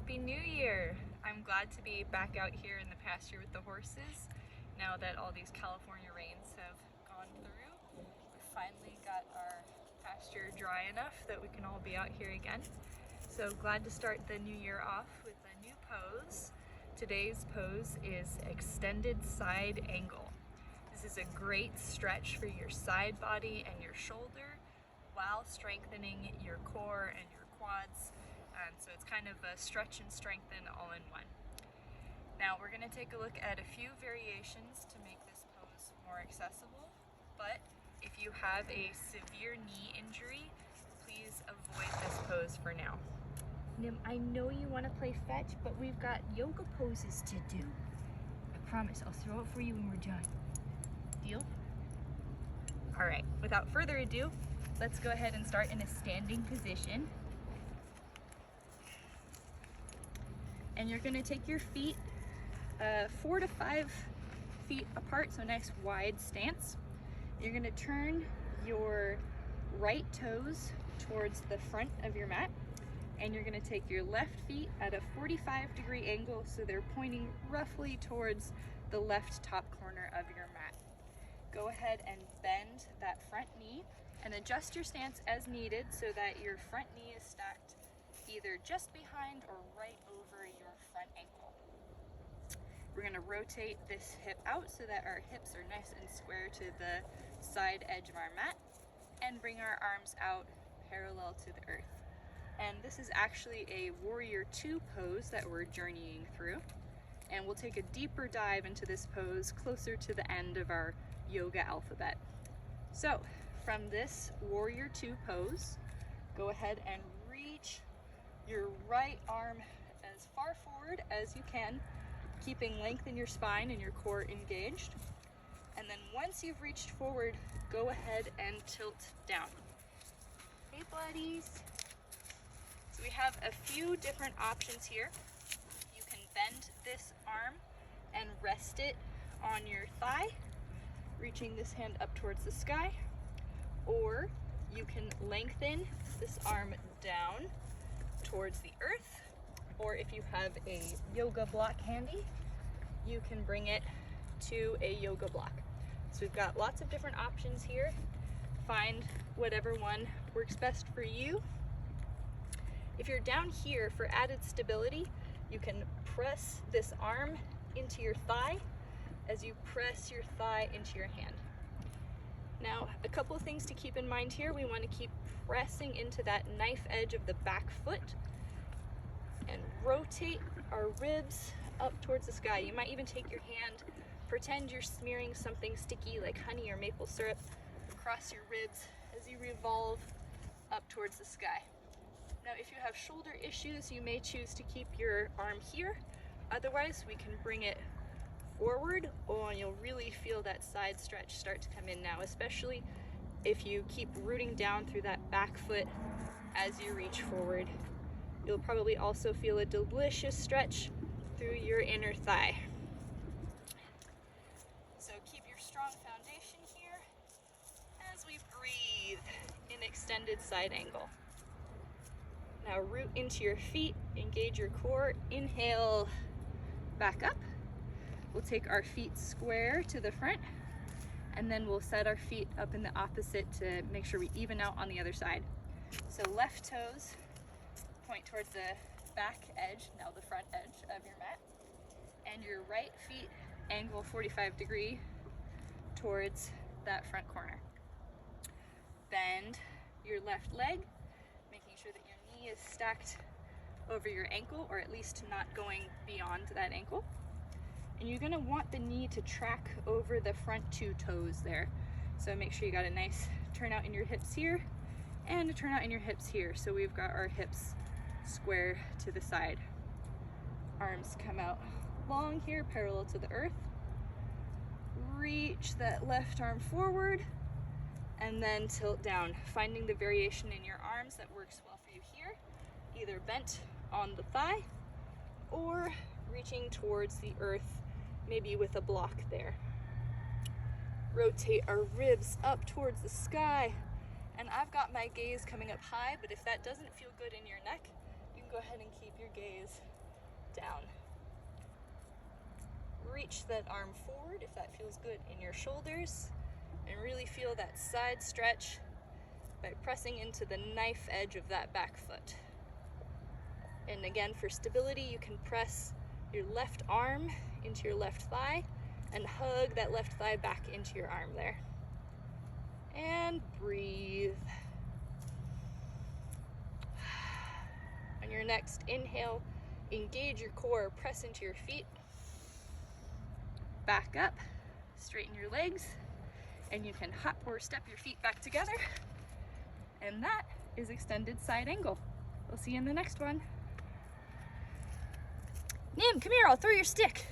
Happy New Year! I'm glad to be back out here in the pasture with the horses now that all these California rains have gone through. We finally got our pasture dry enough that we can all be out here again. So glad to start the new year off with a new pose. Today's pose is extended side angle. This is a great stretch for your side body and your shoulder while strengthening your core and your quads. So it's kind of a stretch and strengthen all in one. Now we're going to take a look at a few variations to make this pose more accessible, but if you have a severe knee injury, please avoid this pose for now. Nim, I know you want to play fetch, but we've got yoga poses to do. I promise I'll throw it for you when we're done. Deal? All right, without further ado, let's go ahead and start in a standing position. And you're going to take your feet 4 to 5 feet apart, so nice wide stance. You're going to turn your right toes towards the front of your mat, and you're going to take your left feet at a 45-degree angle so they're pointing roughly towards the left top corner of your mat. Go ahead and bend that front knee and adjust your stance as needed so that your front knee is stacked either just behind or right over your front ankle. We're going to rotate this hip out so that our hips are nice and square to the side edge of our mat, and bring our arms out parallel to the earth. And this is actually a Warrior 2 pose that we're journeying through, and we'll take a deeper dive into this pose closer to the end of our yoga alphabet. So from this Warrior 2 pose, go ahead and reach your right arm as far forward as you can, keeping length in your spine and your core engaged. And then once you've reached forward, go ahead and tilt down. Hey buddies. So we have a few different options here. You can bend this arm and rest it on your thigh, reaching this hand up towards the sky, or you can lengthen this arm down towards the earth, or if you have a yoga block handy, you can bring it to a yoga block. So we've got lots of different options here. Find whatever one works best for you. If you're down here, for added stability, you can press this arm into your thigh as you press your thigh into your hand. Now, a couple of things to keep in mind here. We want to keep pressing into that knife edge of the back foot and rotate our ribs up towards the sky. You might even take your hand, pretend you're smearing something sticky like honey or maple syrup across your ribs as you revolve up towards the sky. Now, if you have shoulder issues, you may choose to keep your arm here. Otherwise, we can bring it forward. Oh, and you'll really feel that side stretch start to come in now, especially if you keep rooting down through that back foot as you reach forward. You'll probably also feel a delicious stretch through your inner thigh. So keep your strong foundation here as we breathe in extended side angle. Now root into your feet, engage your core, inhale, back up. We'll take our feet square to the front, and then we'll set our feet up in the opposite to make sure we even out on the other side. So left toes point towards the back edge, now the front edge of your mat, and your right feet angle 45-degree towards that front corner. Bend your left leg, making sure that your knee is stacked over your ankle, or at least not going beyond that ankle. And you're gonna want the knee to track over the front 2 toes there. So make sure you got a nice turnout in your hips here and a turnout in your hips here. So we've got our hips square to the side. Arms come out long here, parallel to the earth. Reach that left arm forward and then tilt down, finding the variation in your arms that works well for you here, either bent on the thigh or reaching towards the earth, maybe with a block there. Rotate our ribs up towards the sky, and I've got my gaze coming up high, but if that doesn't feel good in your neck, you can go ahead and keep your gaze down. Reach that arm forward if that feels good in your shoulders, and really feel that side stretch by pressing into the knife edge of that back foot. And again, for stability, you can press your left arm into your left thigh and hug that left thigh back into your arm there. And breathe. On your next inhale, engage your core, press into your feet. Back up, straighten your legs, and you can hop or step your feet back together. And that is extended side angle. We'll see you in the next one. Nim, come here, I'll throw your stick.